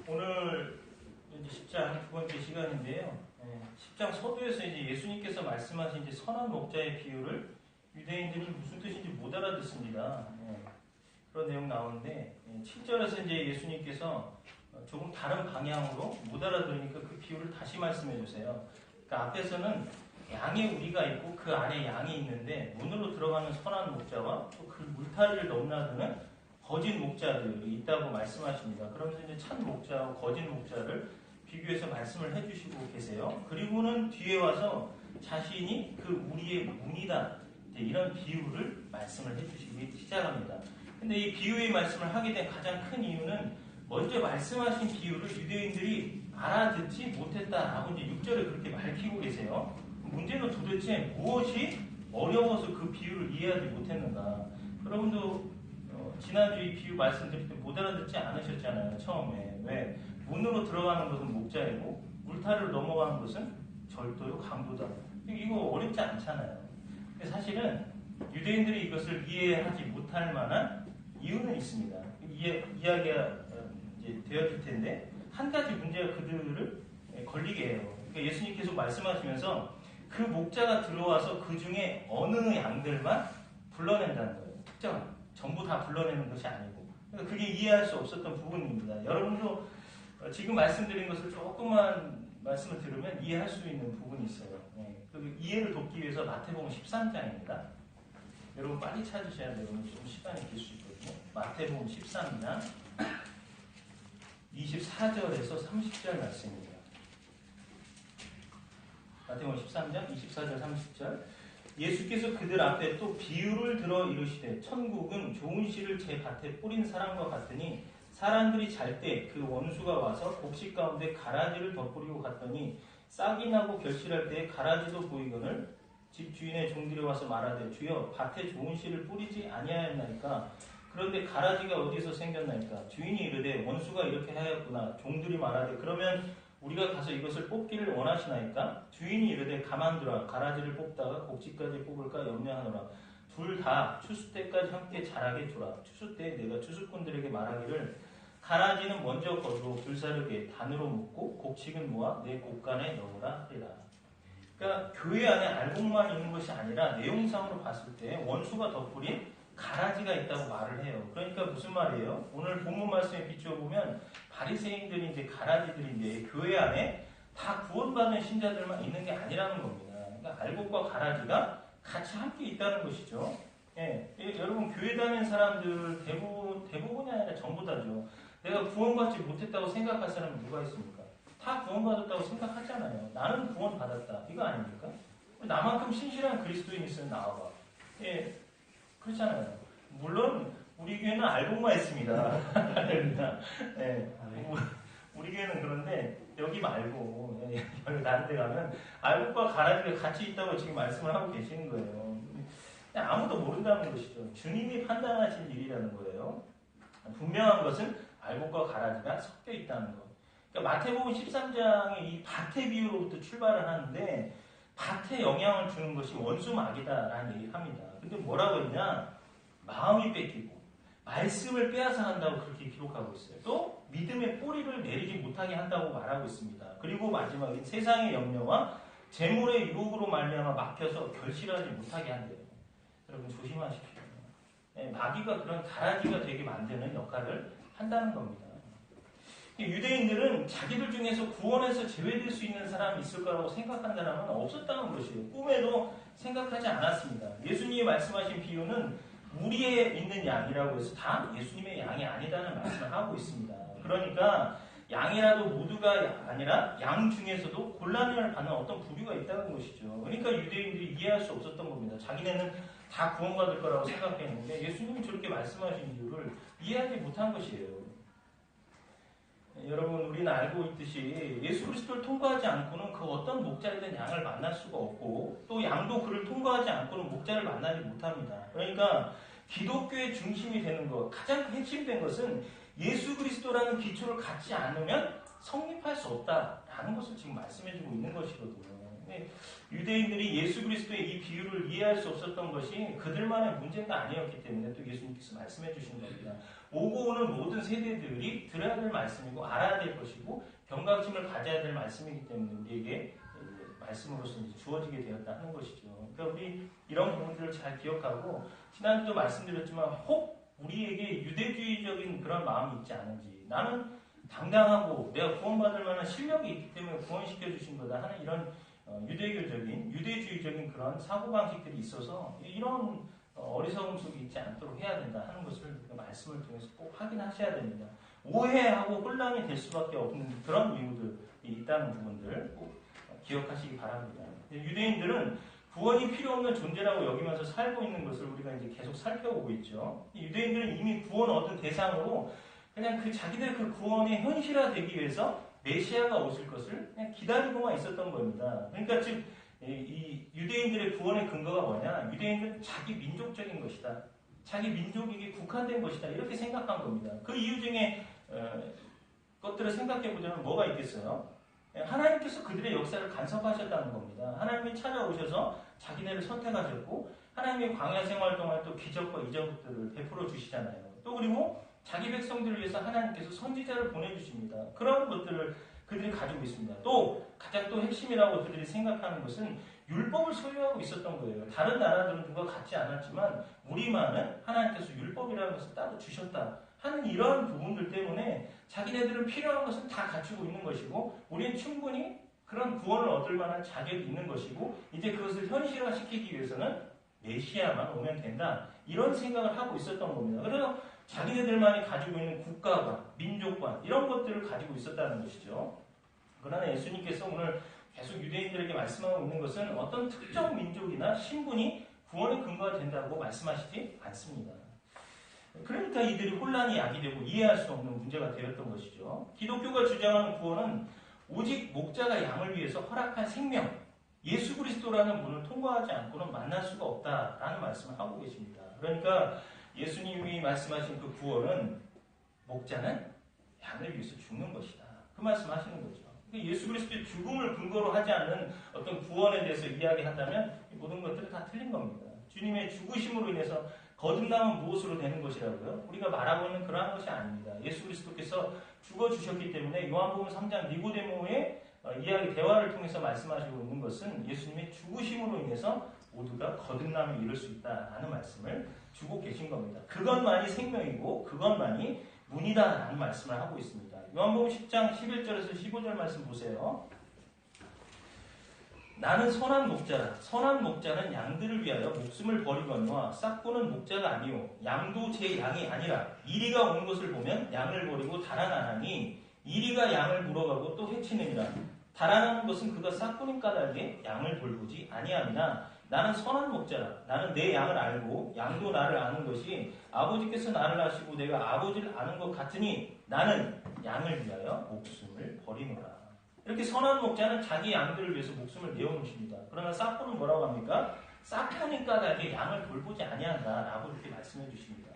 오늘 이제 10장 두 번째 시간인데요. 10장 서두에서 이제 예수님께서 말씀하신 이제 선한 목자의 비유를 유대인들이 무슨 뜻인지 못 알아듣습니다. 그런 내용 나오는데 7절에서 이제 예수님께서 조금 다른 방향으로 못 알아들으니까 그 비유를 다시 말씀해 주세요. 그러니까 앞에서는 양의 우리가 있고 그 안에 양이 있는데 문으로 들어가는 선한 목자와 또 그 물타리를 넘나드는 거짓 목자들이 있다고 말씀하십니다. 그러면서 이제 참 목자와 거짓 목자를 비교해서 말씀을 해주시고 계세요. 그리고는 뒤에 와서 자신이 그 우리의 문이다, 이런 비유를 말씀을 해주시기 시작합니다. 근데 이 비유의 말씀을 하게 된 가장 큰 이유는 먼저 말씀하신 비유를 유대인들이 알아듣지 못했다라고 이제 6절에 그렇게 밝히고 계세요. 문제는 도대체 무엇이 어려워서 그 비유를 이해하지 못했는가? 여러분도 지난주 이 비유 말씀드릴 때 못 알아듣지 않으셨잖아요. 처음에. 왜? 문으로 들어가는 것은 목자이고 물타리를 넘어가는 것은 절도요, 강도다. 이거 어렵지 않잖아요. 근데 사실은 유대인들이 이것을 이해하지 못할 만한 이유는 있습니다. 이야기가 이제 되어질 텐데 한 가지 문제가 그들을 걸리게 해요. 그러니까 예수님께서 말씀하시면서 그 목자가 들어와서 그 중에 어느 양들만 불러낸다는 거예요. 특정, 전부 다 불러내는 것이 아니고. 그러니까 그게 이해할 수 없었던 부분입니다. 여러분도 지금 말씀드린 것을 조금만 말씀을 들으면 이해할 수 있는 부분이 있어요. 그 이해를 돕기 위해서 마태복음 13장입니다. 여러분 빨리 찾으셔야 돼요. 좀 시간이 길 수 있거든요. 마태복음 13장 24절에서 30절 말씀입니다. 마태복음 13장 24절 30절. 예수께서 그들 앞에 또 비유를 들어 이르시되 천국은 좋은 씨를 제 밭에 뿌린 사람과 같으니 사람들이 잘 때 그 원수가 와서 곡식 가운데 가라지를 덧뿌리고 갔더니 싹이 나고 결실할 때에 가라지도 보이거늘 집 주인의 종들이 와서 말하되 주여 밭에 좋은 씨를 뿌리지 아니하였나이까. 그런데 가라지가 어디서 생겼나이까. 주인이 이르되 원수가 이렇게 하였구나. 종들이 말하되 그러면 우리가 가서 이것을 뽑기를 원하시나이까. 주인이 이르되 가만두라. 가라지를 뽑다가 곡식까지 뽑을까 염려하노라. 둘 다 추수 때까지 함께 자라게 두라. 추수 때 내가 추수꾼들에게 말하기를 가라지는 먼저 거두어 불사르게 단으로 묶고 곡식은 모아 내 곡간에 넣으라 하리라. 그러니까 교회 안에 알곡만 있는 것이 아니라 내용상으로 봤을 때 원수가 덧뿌린 가라지가 있다고 말을 해요. 그러니까 무슨 말이에요? 오늘 본문 말씀에 비추어 보면 바리새인들이 이제 가라지들인데 교회 안에 다 구원받는 신자들만 있는 게 아니라는 겁니다. 그러니까 알곡과 가라지가 같이 함께 있다는 것이죠. 여러분 교회 다니는 사람들 대부분이 아니라 전부 다죠. 내가 구원받지 못했다고 생각할 사람은 누가 있습니까? 다 구원받았다고 생각하잖아요. 나는 구원받았다. 이거 아닙니까? 나만큼 신실한 그리스도인 있으면 나와봐. 그렇잖아요. 물론 우리 교회는 알곡만 있습니다. 우리 교회는 그런데 여기 말고 여기 다른 데 가면 알곡과 가라지가 같이 있다고 지금 말씀을 하고 계시는 거예요. 아무도 모른다는 것이죠. 주님이 판단하신 일이라는 거예요. 분명한 것은 알곡과 가라지가 섞여 있다는 것. 그러니까 마태복음 13장의 이 밭의 비유로부터 출발을 하는데 밭에 영향을 주는 것이 원수막이다라는 얘기를 합니다. 근데 뭐라고 했냐? 마음이 뺏기고 말씀을 빼앗아 한다고 그렇게 기록하고 있어요. 또 믿음의 뿌리를 내리지 못하게 한다고 말하고 있습니다. 그리고 마지막에 세상의 염려와 재물의 유혹으로 말미암아 막혀서 결실하지 못하게 한대요. 여러분 조심하십시오. 마귀가 그런 가라지가 되게 만드는 역할을 한다는 겁니다. 유대인들은 자기들 중에서 구원에서 제외될 수 있는 사람이 있을 거라고 생각한 사람은 없었다는 것이에요. 꿈에도 생각하지 않았습니다. 예수님이 말씀하신 비유는 우리에 있는 양이라고 해서 다 예수님의 양이 아니다는 말씀을 하고 있습니다. 그러니까 양이라도 모두가 아니라 양 중에서도 곤란을 받는 어떤 부류가 있다는 것이죠. 그러니까 유대인들이 이해할 수 없었던 겁니다. 자기네는 다 구원받을 거라고 생각했는데 예수님이 저렇게 말씀하신 이유를 이해하지 못한 것이에요. 여러분 우리는 알고 있듯이 예수 그리스도를 통과하지 않고는 그 어떤 목자이든 양을 만날 수가 없고 또 양도 그를 통과하지 않고는 목자를 만나지 못합니다. 그러니까 기독교의 중심이 되는 것, 가장 핵심된 것은 예수 그리스도라는 기초를 갖지 않으면 성립할 수 없다라는 것을 지금 말씀해주고 있는 것이거든요. 유대인들이 예수 그리스도의 이 비유를 이해할 수 없었던 것이 그들만의 문제가 아니었기 때문에 또 예수님께서 말씀해 주신 겁니다. 오고 오는 모든 세대들이 들어야 될 말씀이고 알아야 될 것이고 경각심을 가져야 될 말씀이기 때문에 우리에게 말씀으로서 이제 주어지게 되었다 하는 것이죠. 그러니까 우리 이런 부분들을 잘 기억하고 지난주도 말씀드렸지만 혹 우리에게 유대주의적인 그런 마음이 있지 않은지 나는 당당하고 내가 구원받을 만한 실력이 있기 때문에 구원시켜 주신 거다 하는 이런 유대교적인 유대주의적인 그런 사고방식들이 있어서 이런 어리석음 속에 있지 않도록 해야 된다 하는 것을 말씀을 통해서 꼭 확인하셔야 됩니다. 오해하고 혼란이 될 수밖에 없는 그런 이유들이 있다는 부분들 꼭 기억하시기 바랍니다. 유대인들은 구원이 필요 없는 존재라고 여기면서 살고 있는 것을 우리가 이제 계속 살펴보고 있죠. 유대인들은 이미 구원 얻은 대상으로 그냥 자기들 그 구원의 현실화되기 위해서 메시아가 오실 것을 그냥 기다리고만 있었던 겁니다. 그러니까 즉 이 유대인들의 구원의 근거가 뭐냐? 유대인들은 자기 민족적인 것이다. 자기 민족에게 국한된 것이다. 이렇게 생각한 겁니다. 그 이유 중에 것들을 생각해 보자면 뭐가 있겠어요? 하나님께서 그들의 역사를 간섭하셨다는 겁니다. 하나님이 찾아오셔서 자기네를 선택하셨고 하나님의 광야 생활 동안 또 기적과 이적들을 베풀어 주시잖아요. 또 그리고 자기 백성들을 위해서 하나님께서 선지자를 보내주십니다. 그런 것들을 그들이 가지고 있습니다. 또 가장 또 핵심이라고 그들이 생각하는 것은 율법을 소유하고 있었던 거예요. 다른 나라들은 그거 갖지 않았지만 우리만은 하나님께서 율법이라는 것을 따로 주셨다 하는 이러한 부분들 때문에 자기네들은 필요한 것은 다 갖추고 있는 것이고 우리는 충분히 그런 구원을 얻을 만한 자격이 있는 것이고 이제 그것을 현실화시키기 위해서는 메시아만 오면 된다. 이런 생각을 하고 있었던 겁니다. 그래서 자기네들만이 가지고 있는 국가관, 민족관 이런 것들을 가지고 있었다는 것이죠. 그러나 예수님께서 오늘 계속 유대인들에게 말씀하고 있는 것은 어떤 특정 민족이나 신분이 구원의 근거가 된다고 말씀하시지 않습니다. 그러니까 이들이 혼란이 야기되고 이해할 수 없는 문제가 되었던 것이죠. 기독교가 주장하는 구원은 오직 목자가 양을 위해서 허락한 생명, 예수 그리스도라는 분을 통과하지 않고는 만날 수가 없다라는 말씀을 하고 계십니다. 그러니까 예수님이 말씀하신 그 구원은 목자는 양을 위해서 죽는 것이다. 그 말씀하시는 거죠. 그러니까 예수 그리스도의 죽음을 근거로 하지 않는 어떤 구원에 대해서 이야기한다면 모든 것들은 다 틀린 겁니다. 주님의 죽으심으로 인해서 거듭남은 무엇으로 되는 것이라고요? 우리가 말하고 있는 그러한 것이 아닙니다. 예수 그리스도께서 죽어주셨기 때문에 요한복음 3장 니고데모의 이야기 대화를 통해서 말씀하시고 있는 것은 예수님의 죽으심으로 인해서 모두가 거듭남에 이를 수 있다라는 말씀을 주고 계신 겁니다. 그것만이 생명이고 그것만이 문이다라는 말씀을 하고 있습니다. 요한복음 10장 11절에서 15절 말씀 보세요. 나는 선한 목자라. 선한 목자는 양들을 위하여 목숨을 버리거니와 싹고는 목자가 아니요 양도 제 양이 아니라 이리가 온 것을 보면 양을 버리고 달아나나니 이리가 양을 물어가고 또 해치느니라. 달아나는 것은 그가 싹고는 까닭에 양을 돌보지 아니함이나 나는 선한 목자라. 나는 내 양을 알고 양도 나를 아는 것이 아버지께서 나를 아시고 내가 아버지를 아는 것 같으니 나는 양을 위하여 목숨을 버리노라. 이렇게 선한 목자는 자기 양들을 위해서 목숨을 내어놓으십니다. 그러나 싹고는 뭐라고 합니까? 싹고는 까닭에 양을 돌보지 아니한다라고 이렇게 말씀해 주십니다.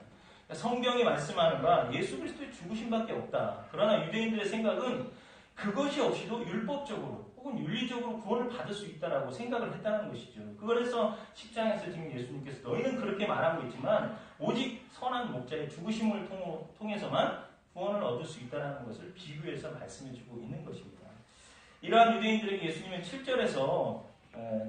성경이 말씀하는 바 예수 그리스도의 죽으심밖에 없다. 그러나 유대인들의 생각은 그것이 없이도 율법적으로 혹은 윤리적으로 구원을 받을 수 있다라고 생각을 했다는 것이죠. 그래서 10장에서 지금 예수님께서 너희는 그렇게 말하고 있지만 오직 선한 목자의 죽으심을 통해서만 구원을 얻을 수 있다는 것을 비교해서 말씀해주고 있는 것입니다. 이러한 유대인들에게 예수님은 7절에서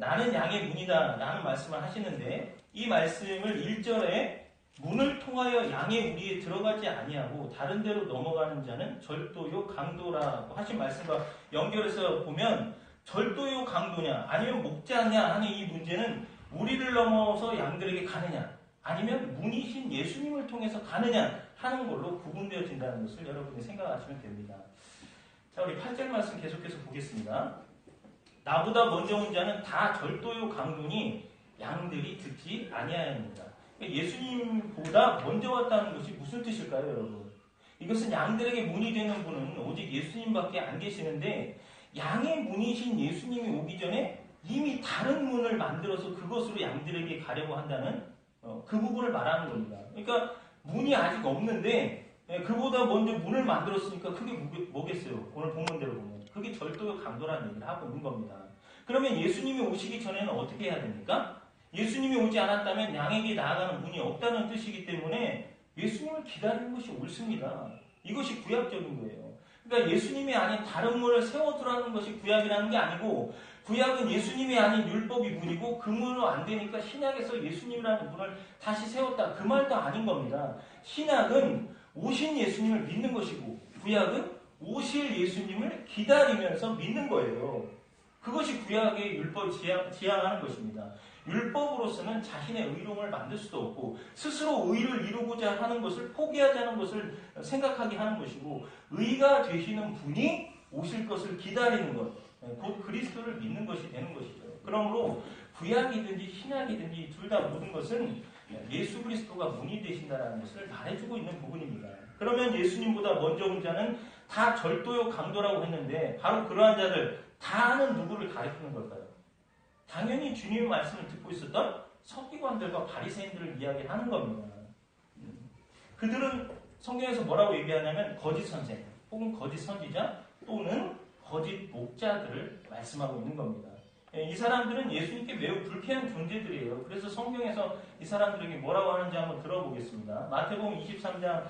나는 양의 문이다 라는 말씀을 하시는데 이 말씀을 1절에 문을 통하여 양의 무리에 들어가지 아니하고 다른 데로 넘어가는 자는 절도요 강도라고 하신 말씀과 연결해서 보면 절도요 강도냐 아니면 목자냐 하는 이 문제는 우리를 넘어서 양들에게 가느냐 아니면 문이신 예수님을 통해서 가느냐 하는 걸로 구분되어진다는 것을 여러분이 생각하시면 됩니다. 자, 우리 8절 말씀 계속해서 보겠습니다. 나보다 먼저 온 자는 다 절도요 강도니 양들이 듣지 아니하였습니다. 예수님보다 먼저 왔다는 것이 무슨 뜻일까요, 여러분? 이것은 양들에게 문이 되는 분은 오직 예수님밖에 안 계시는데 양의 문이신 예수님이 오기 전에 이미 다른 문을 만들어서 그것으로 양들에게 가려고 한다는 그 부분을 말하는 겁니다. 그러니까 문이 아직 없는데 그보다 먼저 문을 만들었으니까 그게 뭐겠어요? 오늘 본문대로 보면 그게 절도요 강도라는 얘기를 하고 있는 겁니다. 그러면 예수님이 오시기 전에는 어떻게 해야 됩니까? 예수님이 오지 않았다면 양에게 나아가는 문이 없다는 뜻이기 때문에 예수님을 기다리는 것이 옳습니다. 이것이 구약적인 거예요. 그러니까 예수님이 아닌 다른 문을 세워두라는 것이 구약이라는 게 아니고, 구약은 예수님이 아닌 율법이 문이고 그 문으로 안 되니까 신약에서 예수님이라는 문을 다시 세웠다, 그 말도 아닌 겁니다. 신약은 오신 예수님을 믿는 것이고 구약은 오실 예수님을 기다리면서 믿는 거예요. 그것이 구약의 율법이 지향하는 것입니다. 율법으로서는 자신의 의로움을 만들 수도 없고 스스로 의를 이루고자 하는 것을 포기하자는 것을 생각하게 하는 것이고, 의가 되시는 분이 오실 것을 기다리는 것, 곧 그리스도를 믿는 것이 되는 것이죠. 그러므로 구약이든지 신약이든지 둘 다 모든 것은 예수 그리스도가 문이 되신다는 것을 말해주고 있는 부분입니다. 그러면 예수님보다 먼저 온 자는 다 절도요 강도라고 했는데, 바로 그러한 자들 다는 누구를 가리키는 걸까요? 당연히 주님의 말씀을 듣고 있었던 서기관들과 바리새인들을 이야기하는 겁니다. 그들은 성경에서 뭐라고 얘기하냐면 거짓 선생 혹은 거짓 선지자 또는 거짓 목자들을 말씀하고 있는 겁니다. 이 사람들은 예수님께 매우 불쾌한 존재들이에요. 그래서 성경에서 이 사람들에게 뭐라고 하는지 한번 들어보겠습니다. 마태복음 23장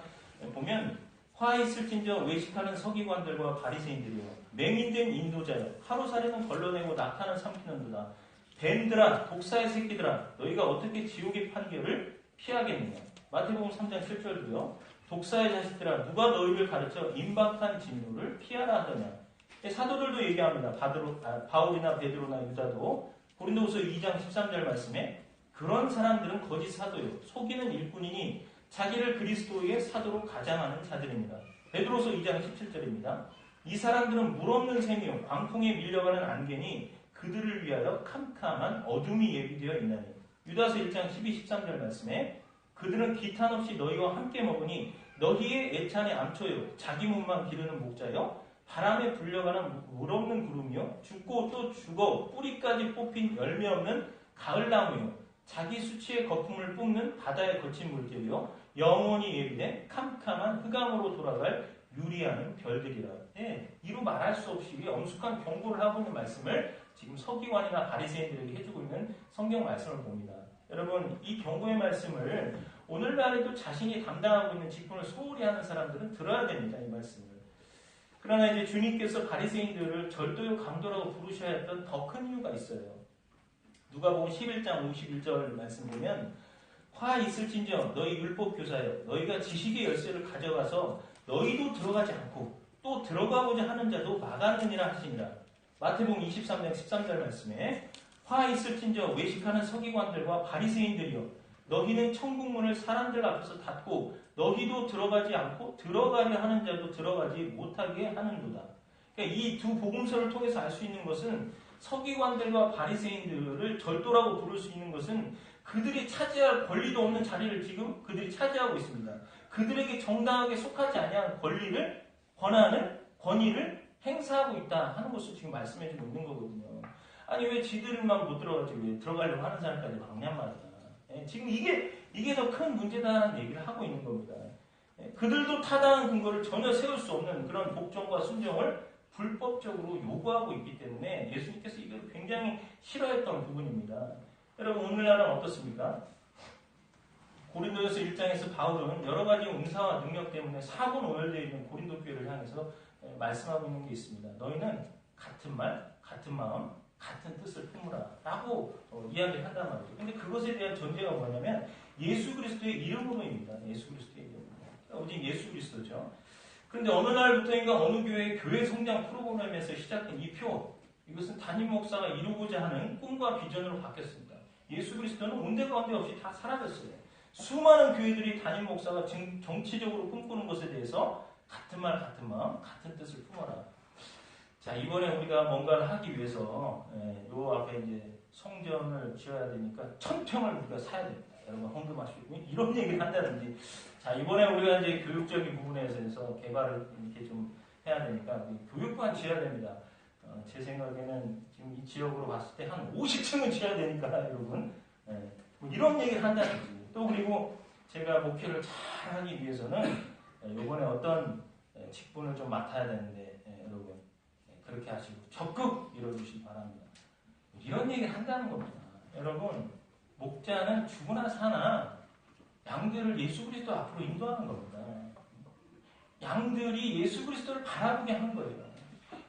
보면 화 있을진저 외식하는 서기관들과 바리새인들이요 맹인된 인도자여 하루살이는 걸러내고 낙타는 삼키는도다. 뱀들아 독사의 새끼들아 너희가 어떻게 지옥의 판결을 피하겠느냐. 마태복음 3장 7절도요. 독사의 자식들아 누가 너희를 가르쳐 임박한 진노를 피하라 하더냐. 사도들도 얘기합니다. 바울이나 베드로나 유다도 고린도후서 2장 13절 말씀에 그런 사람들은 거짓 사도요 속이는 일꾼이니 자기를 그리스도의 사도로 가장하는 자들입니다. 베드로서 2장 17절입니다. 이 사람들은 물 없는 샘이요 광풍에 밀려가는 안개니 그들을 위하여 캄캄한 어둠이 예비되어 있나니. 유다서 1장 12, 13절 말씀에 그들은 기탄 없이 너희와 함께 먹으니 너희의 애찬에 암초요 자기 몸만 기르는 목자요 바람에 불려가는 물 없는 구름이요 죽고 또 죽어 뿌리까지 뽑힌 열매 없는 가을나무요 자기 수치의 거품을 뿜는 바다에 거친 물결이요 영원히 예비된 캄캄한 흑암으로 돌아갈 유리하는 별들이라. 이루 말할 수 없이 엄숙한 경고를 하고 있는 말씀을 지금 서기관이나 바리새인들에게 해주고 있는 성경 말씀을 봅니다. 여러분 이 경고의 말씀을 오늘날에도 자신이 담당하고 있는 직분을 소홀히 하는 사람들은 들어야 됩니다. 이 말씀을. 그러나 이제 주님께서 바리새인들을 절도요 강도라고 부르셔야 했던 더 큰 이유가 있어요. 누가복음 11장 51절 말씀 보면 화 있을진저 너희 율법 교사여 너희가 지식의 열쇠를 가져가서 너희도 들어가지 않고 또 들어가고자 하는 자도 막았느니라 하시니라. 마태복음 23장 13절 말씀에 화 있을진저 외식하는 서기관들과 바리새인들이여 너희는 천국문을 사람들 앞에서 닫고 너희도 들어가지 않고 들어가려 하는 자도 들어가지 못하게 하는도다. 그러니까 이 두 복음서를 통해서 알 수 있는 것은 서기관들과 바리새인들을 절도라고 부를 수 있는 것은 그들이 차지할 권리도 없는 자리를 지금 그들이 차지하고 있습니다. 그들에게 정당하게 속하지 아니한 권리를, 권위를 행사하고 있다 하는 것을 지금 말씀해주고 있는 거거든요. 아니 왜 지들만 못 들어가지 왜 들어가려고 하는 사람까지 막냔 말이야. 지금 이게 더 큰 문제다라는 얘기를 하고 있는 겁니다. 그들도 타당한 근거를 전혀 세울 수 없는 그런 복종과 순종을 불법적으로 요구하고 있기 때문에 예수님께서 이걸 굉장히 싫어했던 부분입니다. 여러분 오늘날은 어떻습니까? 고린도전서 1장에서 바울은 여러 가지 은사와 능력 때문에 사분오열되어 있는 고린도 교회를 향해서 말씀하고 있는 게 있습니다. 너희는 같은 말, 같은 마음, 같은 뜻을 품으라 라고 이야기를 한단 말이죠. 근데 그것에 대한 전제가 뭐냐면 예수 그리스도의 이름으로입니다. 예수 그리스도의 이름으로. 오직 예수 그리스도죠. 그런데 어느 날부터인가 어느 교회 성장 프로그램에서 시작된 이 표, 이것은 담임 목사가 이루고자 하는 꿈과 비전으로 바뀌었습니다. 예수 그리스도는 온데가운데 없이 다 사라졌어요. 수많은 교회들이 담임 목사가 정치적으로 꿈꾸는 것에 대해서 같은 말, 같은 마음, 같은 뜻을 품어라. 자, 이번에 우리가 뭔가를 하기 위해서 요 앞에 이제 성전을 지어야 되니까 1000평을 우리가 사야 됩니다. 여러분 헌금하시고 이런 얘기를 한다든지. 자, 이번에 우리가 이제 교육적인 부분에서 개발을 이렇게 좀 해야 되니까 교육관 지어야 됩니다. 제 생각에는 지금 이 지역으로 봤을 때 한 50층은 지어야 되니까 여러분 뭐 이런 얘기를 한다든지. 또 그리고 제가 목회를 잘 하기 위해서는 이번에 어떤 직분을 좀 맡아야 되는데 여러분 그렇게 하시고 적극 이뤄주시기 바랍니다. 이런 얘기를 한다는 겁니다. 여러분, 목자는 죽으나 사나 양들을 예수 그리스도 앞으로 인도하는 겁니다. 양들이 예수 그리스도를 바라보게 하는 거예요.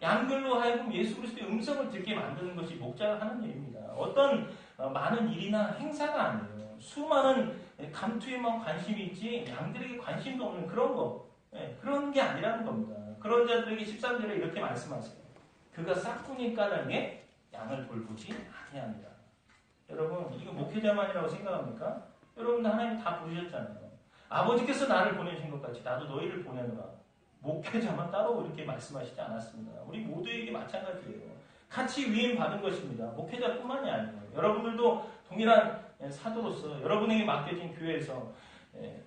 양들로 하여금 예수 그리스도의 음성을 듣게 만드는 것이 목자가 하는 일입니다. 어떤 많은 일이나 행사가 아니에요. 수많은 감투에만 관심이 있지 양들에게 관심도 없는 그런 거. 그런 게 아니라는 겁니다. 그런 자들에게 13절에 이렇게 말씀하세요. 그가 싹군이 까닭에 양을 돌보지 아니합니다. 여러분, 이거 목회자만이라고 생각합니까? 여러분도 하나님 다 부르셨잖아요. 아버지께서 나를 보내신 것 같이 나도 너희를 보내노라. 목회자만 따로 이렇게 말씀하시지 않았습니다. 우리 모두에게 마찬가지예요. 같이 위임 받은 것입니다. 목회자뿐만이 아니에요. 여러분들도 동일한 사도로서 여러분에게 맡겨진 교회에서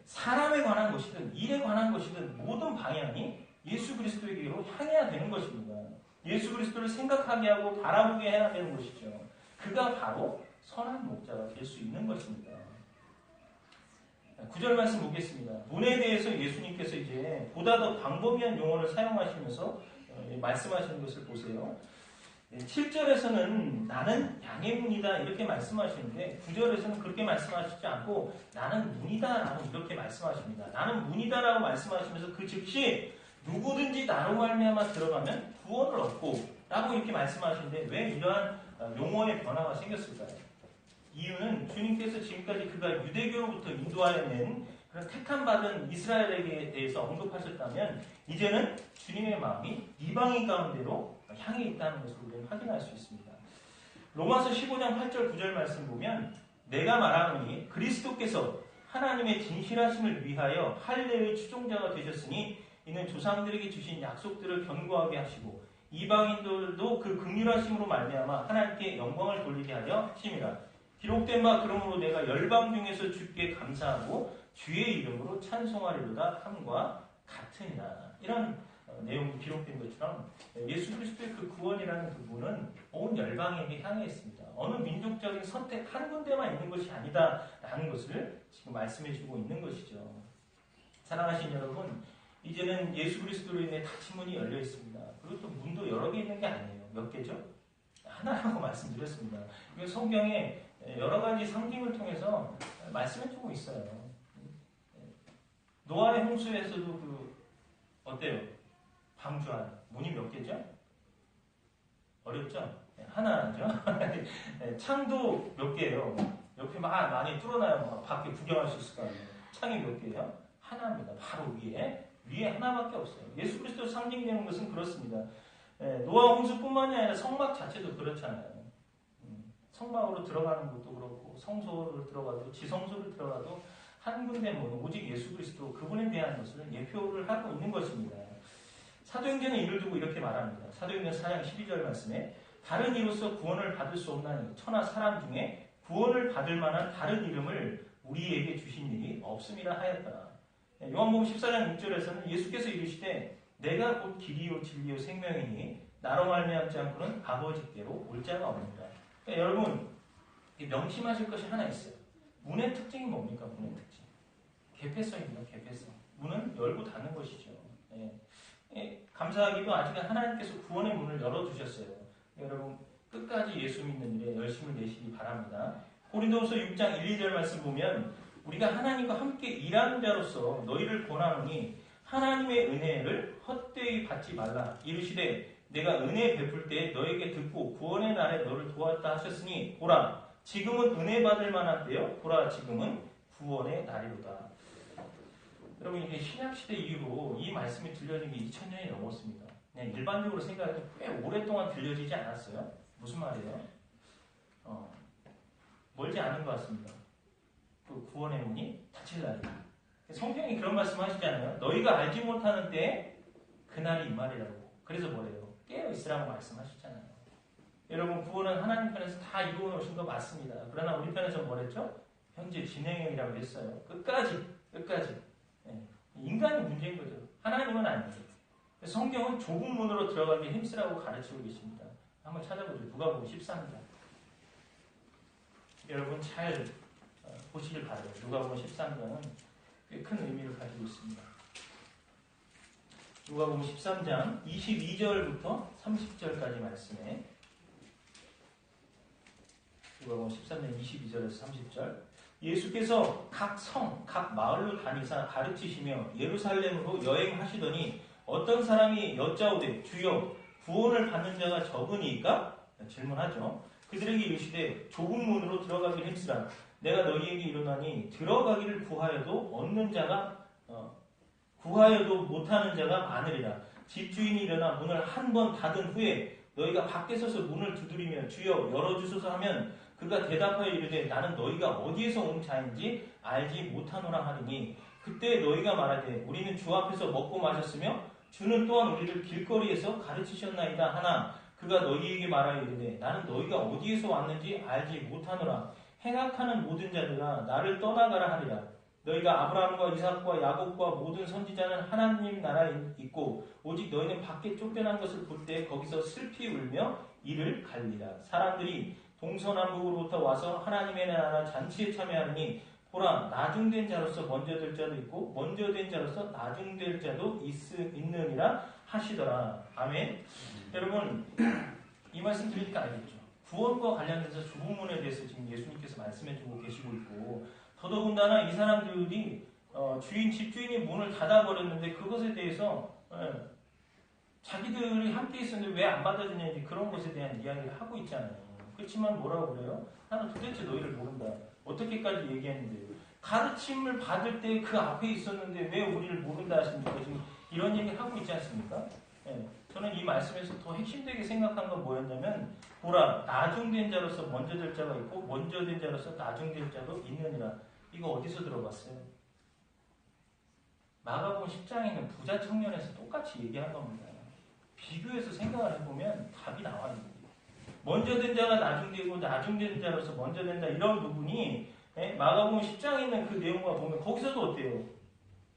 사람에 관한 것이든 일에 관한 것이든 모든 방향이 예수 그리스도에게로 향해야 되는 것입니다. 예수 그리스도를 생각하게 하고 바라보게 해야 되는 것이죠. 그가 바로 선한 목자가 될 수 있는 것입니다. 9절 말씀 보겠습니다. 문에 대해서 예수님께서 이제 보다 더 광범위한 용어를 사용하시면서 말씀하시는 것을 보세요. 7절에서는 나는 양의 문이다 이렇게 말씀하시는데 9절에서는 그렇게 말씀하시지 않고 나는 문이다 라고 이렇게 말씀하십니다. 나는 문이다 라고 말씀하시면서 그 즉시 누구든지 나로 말미암아 들어가면 구원을 얻고 라고 이렇게 말씀하시는데 왜 이러한 용어의 변화가 생겼을까요? 이유는 주님께서 지금까지 그가 유대교로부터 인도하여 낸 그런 택함받은 이스라엘에게 대해서 언급하셨다면 이제는 주님의 마음이 이방인 가운데로 향해 있다는 것을 우리는 확인할 수 있습니다. 로마서 15장 8절 9절 말씀 보면 내가 말하노니 그리스도께서 하나님의 진실하심을 위하여 할례의 추종자가 되셨으니 이는 조상들에게 주신 약속들을 견고하게 하시고 이방인들도 그 긍휼하심으로 말미암아 하나님께 영광을 돌리게 하려 하심이라. 기록된 바 그러므로 내가 열방 중에서 주께 감사하고 주의 이름으로 찬송하리로다 함과 같으니라. 이런 내용이 기록된 것처럼 예수 그리스도의 그 구원이라는 부분은 온 열방에게 향해 있습니다. 어느 민족적인 선택 한 군데만 있는 것이 아니다라는 것을 지금 말씀해 주고 있는 것이죠. 사랑하신 여러분, 이제는 예수 그리스도로 인해 닫힌 문이 열려 있습니다. 그리고 또 문도 여러 개 있는 게 아니에요. 몇 개죠? 하나라고 말씀드렸습니다. 성경에 여러 가지 상징을 통해서 말씀해주고 있어요. 노아의 홍수에서도 어때요? 방주한 문이 몇 개죠? 어렵죠? 하나죠? 창도 몇 개예요? 옆에 막 많이 뚫어놔요. 밖에 구경할 수 있을 거 아니에요. 창이 몇 개예요? 하나입니다. 바로 위에 하나밖에 없어요. 예수 그리스도 상징되는 것은 그렇습니다. 노아 홍수뿐만이 아니라 성막 자체도 그렇잖아요. 성막으로 들어가는 것도 그렇고 성소를 들어가도 지성소를 들어가도 한 군데 오직 예수 그리스도 그분에 대한 것을 예표를 하고 있는 것입니다. 사도행전은 이를 두고 이렇게 말합니다. 사도행전 4장 12절 말씀에 다른 이로서 구원을 받을 수 없나니 천하 사람 중에 구원을 받을 만한 다른 이름을 우리에게 주신 일이 없음이라 하였더라. 요한복음 14장 6절에서는 예수께서 이르시되 내가 곧 길이요 진리요 생명이니 나로 말미암지 않고는 아버지께로 올 자가 없느니라. 그러니까 여러분 명심하실 것이 하나 있어요. 문의 특징이 뭡니까? 문의 특징. 개폐성입니다. 개폐성. 문은 열고 닫는 것이죠. 감사하기도 아직은 하나님께서 구원의 문을 열어주셨어요. 여러분 끝까지 예수 믿는 일에 열심을 내시기 바랍니다. 고린도후서 6장 1, 2절 말씀 보면 우리가 하나님과 함께 일하는 자로서 너희를 권하노니 하나님의 은혜를 헛되이 받지 말라. 이르시되 내가 은혜 베풀 때 너에게 듣고 구원의 날에 너를 도왔다 하셨으니 보라 지금은 은혜 받을 만한 때요 보라 지금은 구원의 날이로다. 여러분 이게 신약시대 이후로 이 말씀이 들려진 게 2000년이 넘었습니다. 그냥 일반적으로 생각해도 꽤 오랫동안 들려지지 않았어요? 무슨 말이에요? 멀지 않은 것 같습니다. 그 구원의 문이 닫힐 날이다. 성경이 그런 말씀 하시잖아요. 너희가 알지 못하는 때에 그날이 이 말이라고. 그래서 뭐래요? 깨어있으라고 말씀하시잖아요. 여러분 구원은 하나님 편에서 다 이루어 놓으신 거 맞습니다. 그러나 우리 편에서 뭐랬죠? 현재 진행형이라고 했어요. 끝까지. 인간이 문제인 거죠. 하나님은 아니죠. 성경은 좁은 문으로 들어가기 힘쓰라고 가르치고 계십니다. 한번 찾아보죠. 누가복음 13장. 여러분 잘 보시길 바라요. 누가복음 13장은 꽤 큰 의미를 가지고 있습니다. 누가복음 13장 22절부터 30절까지 말씀에 누가복음 13장 22절에서 30절. 예수께서 각 성, 각 마을로 다니사 가르치시며 예루살렘으로 여행하시더니 어떤 사람이 여짜오되 주여 구원을 받는 자가 적으니까? 질문하죠. 그들에게 이르시되 좁은 문으로 들어가기를 힘쓰라. 내가 너희에게 이르노니 들어가기를 구하여도 얻는 자가 구하여도 못하는 자가 많으리라. 집주인이 일어나 문을 한 번 닫은 후에 너희가 밖에 서서 문을 두드리며 주여 열어주소서 하면 그가 대답하여 이르되 나는 너희가 어디에서 온 자인지 알지 못하노라 하리니 그때 너희가 말하되 우리는 주 앞에서 먹고 마셨으며 주는 또한 우리를 길거리에서 가르치셨나이다 하나 그가 너희에게 말하여 이르되 나는 너희가 어디에서 왔는지 알지 못하노라. 행악하는 모든 자들아 나를 떠나가라 하리라. 너희가 아브라함과 이삭과 야곱과 모든 선지자는 하나님 나라에 있고 오직 너희는 밖에 쫓겨난 것을 볼 때 거기서 슬피 울며 이를 갈리라. 사람들이 동서남북으로부터 와서 하나님의 나라 잔치에 참여하니 보라 나중된 자로서 먼저 될 자도 있고 먼저 된 자로서 나중될 자도 있느니라 하시더라. 아멘. 여러분 이 말씀 들으니까 알겠죠. 구원과 관련돼서 좁은 문에 대해서 지금 예수님께서 말씀해주고 계시고 있고 더더군다나 이 사람들이 집주인이 문을 닫아버렸는데 그것에 대해서 자기들이 함께 있었는데 왜 안 받아주냐는지 그런 것에 대한 이야기를 하고 있잖아요. 그렇지만 뭐라고 그래요? 나는 도대체 너희를 모른다. 어떻게까지 얘기했는데 가르침을 받을 때 그 앞에 있었는데 왜 우리를 모른다 하십니까? 지금 이런 얘기 하고 있지 않습니까? 저는 이 말씀에서 더 핵심되게 생각한 건 뭐였냐면 보라 나중된 자로서 먼저 될 자가 있고 먼저 된 자로서 나중될 자도 있느니라. 이거 어디서 들어봤어요? 마가복음 10장에 있는 부자 청년에서 똑같이 얘기한 겁니다. 비교해서 생각을 해보면 답이 나와요. 먼저 된 자가 나중되고 나중된 자로서 먼저 된다 이런 부분이 마가복음 10장에 있는 그 내용과 보면 거기서도 어때요?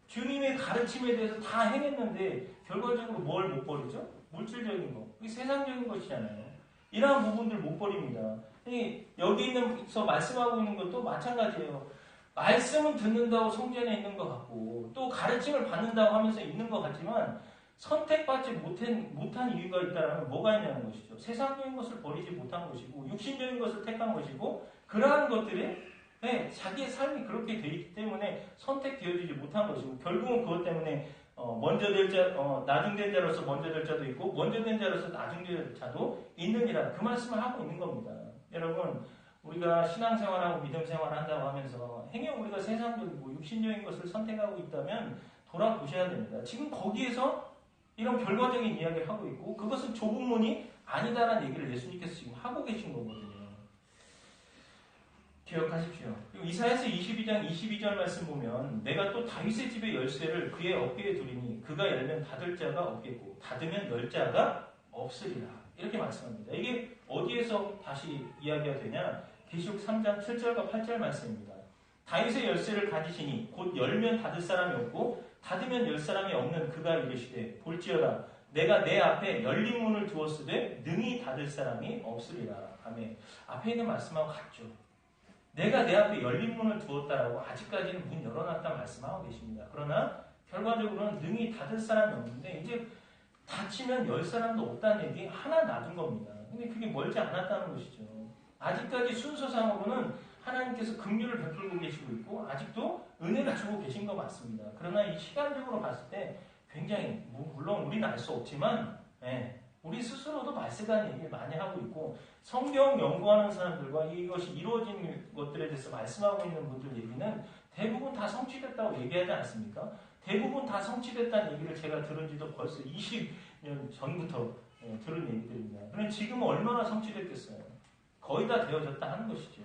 주님의 가르침에 대해서 다 행했는데 결과적으로 뭘 못 버리죠? 물질적인 거, 세상적인 것이잖아요. 이러한 부분들 못 버립니다. 여기 있는서 말씀하고 있는 것도 마찬가지예요. 말씀은 듣는다고 성전에 있는 것 같고 또 가르침을 받는다고 하면서 있는 것 같지만 선택받지 못한 이유가 있다면 뭐가 있냐는 것이죠. 세상적인 것을 버리지 못한 것이고 육신적인 것을 택한 것이고 그러한 것들에 자기의 삶이 그렇게 되어 있기 때문에 선택되어지지 못한 것이고 결국은 그것 때문에 나중된 자로서 먼저 될 자도 있고 먼저 된 자로서 나중될 자도 있느니라 그 말씀을 하고 있는 겁니다. 여러분 우리가 신앙생활하고 믿음생활을 한다고 하면서 행여 우리가 세상적이고 육신적인 것을 선택하고 있다면 돌아보셔야 됩니다. 지금 거기에서 이런 결과적인 이야기를 하고 있고 그것은 좁은 문이 아니다라는 얘기를 예수님께서 지금 하고 계신 거거든요. 기억하십시오. 그리고 이사야서 22장 22절 말씀 보면 내가 또 다윗의 집의 열쇠를 그의 어깨에 두리니 그가 열면 닫을 자가 없겠고 닫으면 열 자가 없으리라. 이렇게 말씀합니다. 이게 어디에서 다시 이야기가 되냐? 계시록 3장 7절과 8절 말씀입니다. 다윗의 열쇠를 가지시니 곧 열면 닫을 사람이 없고 닫으면 열 사람이 없는 그가 이르시되 볼지어다 내가 내 앞에 열린 문을 두었으되 능히 닫을 사람이 없으리라. 아멘. 앞에 있는 말씀하고 같죠. 내가 내 앞에 열린 문을 두었다라고 아직까지는 문 열어놨다 말씀하고 계십니다. 그러나 결과적으로는 능히 닫을 사람이 없는데 이제 닫히면 열 사람도 없다는 얘기 하나 놔둔 겁니다. 근데 그게 멀지 않았다는 것이죠. 아직까지 순서상으로는 하나님께서 긍휼을 베풀고 계시고 있고 아직도 은혜를 주고 계신 것 맞습니다. 그러나 이 시간적으로 봤을 때 굉장히 물론 우리는 알 수 없지만 우리 스스로도 말세다는 얘기를 많이 하고 있고 성경 연구하는 사람들과 이것이 이루어진 것들에 대해서 말씀하고 있는 분들 얘기는 대부분 다 성취됐다고 얘기하지 않습니까? 대부분 다 성취됐다는 얘기를 제가 들은 지도 벌써 20년 전부터 들은 얘기들입니다. 그럼 지금은 얼마나 성취됐겠어요? 거의 다 되어졌다 하는 것이죠.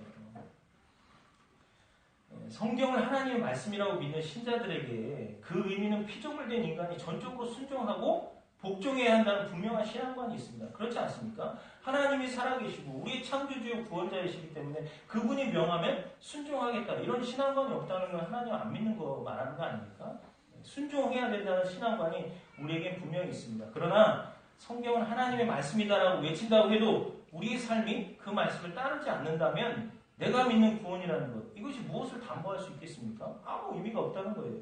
성경을 하나님의 말씀이라고 믿는 신자들에게 그 의미는 피조물 된 인간이 전적으로 순종하고 복종해야 한다는 분명한 신앙관이 있습니다. 그렇지 않습니까? 하나님이 살아계시고 우리의 창조주요 구원자이시기 때문에 그분이 명하면 순종하겠다. 이런 신앙관이 없다는 건 하나님 안 믿는 거 말하는 거 아닙니까? 순종해야 된다는 신앙관이 우리에겐 분명히 있습니다. 그러나 성경은 하나님의 말씀이다라고 외친다고 해도 우리의 삶이 그 말씀을 따르지 않는다면 내가 믿는 구원이라는 것 이것이 무엇을 담보할 수 있겠습니까? 아무 의미가 없다는 거예요.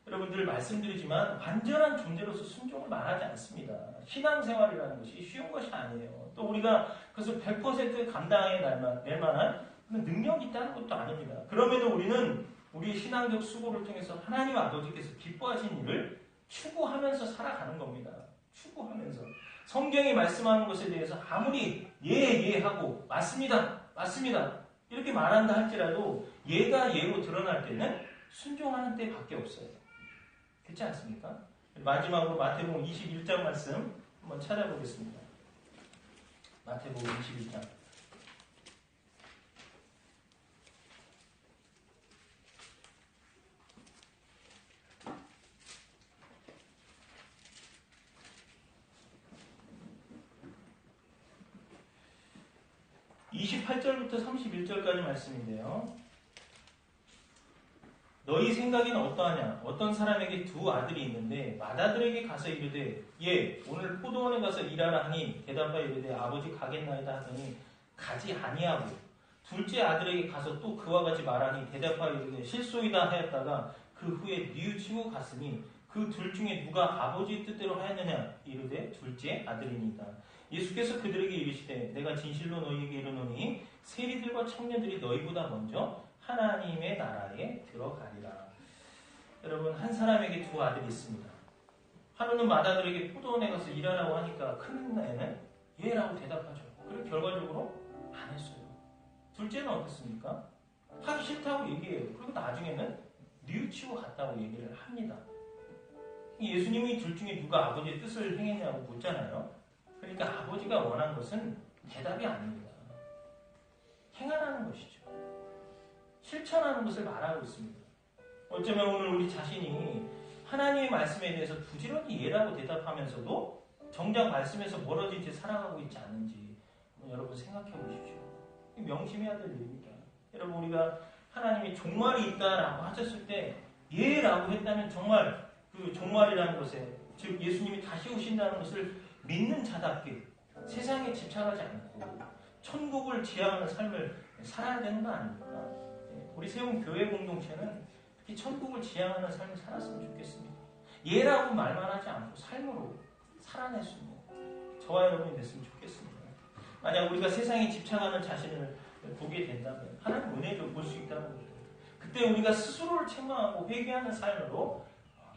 여러분들 말씀드리지만 완전한 존재로서 순종을 말하지 않습니다. 신앙생활이라는 것이 쉬운 것이 아니에요. 또 우리가 그것을 100% 감당해 낼 만한 그런 능력이 있다는 것도 아닙니다. 그럼에도 우리는 우리의 신앙적 수고를 통해서 하나님 아버지께서 기뻐하신 일을 추구하면서 살아가는 겁니다. 추구하면서. 성경이 말씀하는 것에 대해서 아무리 예 하고 맞습니다. 이렇게 말한다 할지라도 예가 예로 드러날 때는 순종하는 때밖에 없어요. 그렇지 않습니까? 마지막으로 마태복음 21장 말씀 한번 찾아보겠습니다. 마태복음 21장. (28절부터) (31절까지) 말씀인데요. 너희 생각에는 어떠하냐? 어떤 사람에게 두 아들이 있는데 맏아들에게 가서 이르되 예 오늘 포도원에 가서 일하라 하니 대답하여 이르되 아버지 가겠나이다 하더니 가지 아니하고 둘째 아들에게 가서 또 그와 같이 말하니 대답하여 이르되 실소이다 하였다가 그 후에 뉘우치고 갔으니 그 둘 중에 누가 아버지의 뜻대로 하였느냐? 이르되 둘째 아들이니이다. 예수께서 그들에게 이르시되 내가 진실로 너희에게 이르노니 세리들과 청년들이 너희보다 먼저 하나님의 나라에 들어가리라. 여러분 한 사람에게 두 아들이 있습니다. 하루는 맏아들에게 포도원에 가서 일하라고 하니까 큰 애는 예라고 대답하죠. 그리고 결과적으로 안 했어요. 둘째는 어떻습니까? 하기 싫다고 얘기해요. 그리고 나중에는 뉘우치고 갔다고 얘기를 합니다. 예수님이 둘 중에 누가 아버지의 뜻을 행했냐고 묻잖아요. 그러니까 아버지가 원한 것은 대답이 아닙니다. 행하라는 것이죠. 실천하는 것을 말하고 있습니다. 어쩌면 오늘 우리 자신이 하나님의 말씀에 대해서 부지런히 예라고 대답하면서도 정작 말씀에서 멀어진 채 살아가고 있지 않은지 여러분 생각해 보십시오. 명심해야 될 일입니다. 여러분 우리가 하나님이 종말이 있다라고 하셨을 때 예라고 했다면 정말 그 종말이라는 것에 즉 예수님이 다시 오신다는 것을 믿는 자답게 세상에 집착하지 않고 천국을 지향하는 삶을 살아야 되는 거 아닙니까? 우리 세운 교회 공동체는 특히 천국을 지향하는 삶을 살았으면 좋겠습니다. 예라고 말만 하지 않고 삶으로 살아낼 수 있는 저와 여러분이 됐으면 좋겠습니다. 만약 우리가 세상에 집착하는 자신을 보게 된다면 하나님 은혜를 볼 수 있다는 거죠. 그때 우리가 스스로를 책망하고 회개하는 삶으로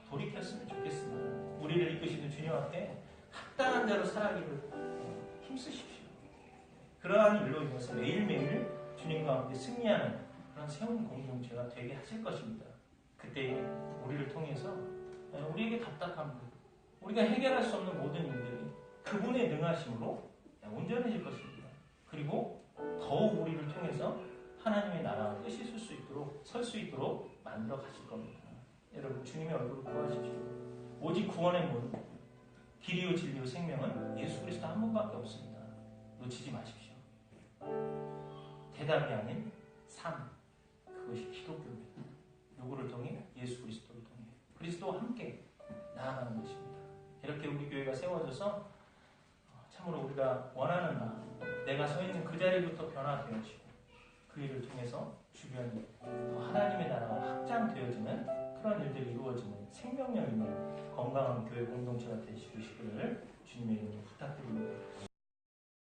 돌이켰으면 좋겠습니다. 우리를 이끄시는 주님 앞에 합당한 자로 살아가기를 힘쓰십시오. 그러한 일로 인해서 매일매일 주님과 함께 승리하는 그런 세운 공동체가 되게 하실 것입니다. 그때 우리를 통해서 우리에게 답답함들, 우리가 해결할 수 없는 모든 일들이 그분의 능하심으로 온전해질 것입니다. 그리고 더욱 우리를 통해서 하나님의 나라와 뜻이 설 수 있도록 만들어 가실 겁니다. 여러분 주님의 얼굴을 구하십시오. 오직 구원의 문, 길이요 진리요 생명은 예수 그리스도 한 분밖에 없습니다. 놓치지 마십시오. 대답이 아닌 삶, 그것이 기독교입니다. 누구를 통해? 예수 그리스도를 통해 그리스도와 함께 나아가는 것입니다. 이렇게 우리 교회가 세워져서 참으로 우리가 원하는 바, 내가 서 있는 그 자리부터 변화되어지고 그 일을 통해서 주변이 더 하나님의 나라가 확장되어지는 그런 일들이 이루어지는 생명력 있는 건강한 교회 공동체가 되시기를 주님의 이름으로 부탁드립니다.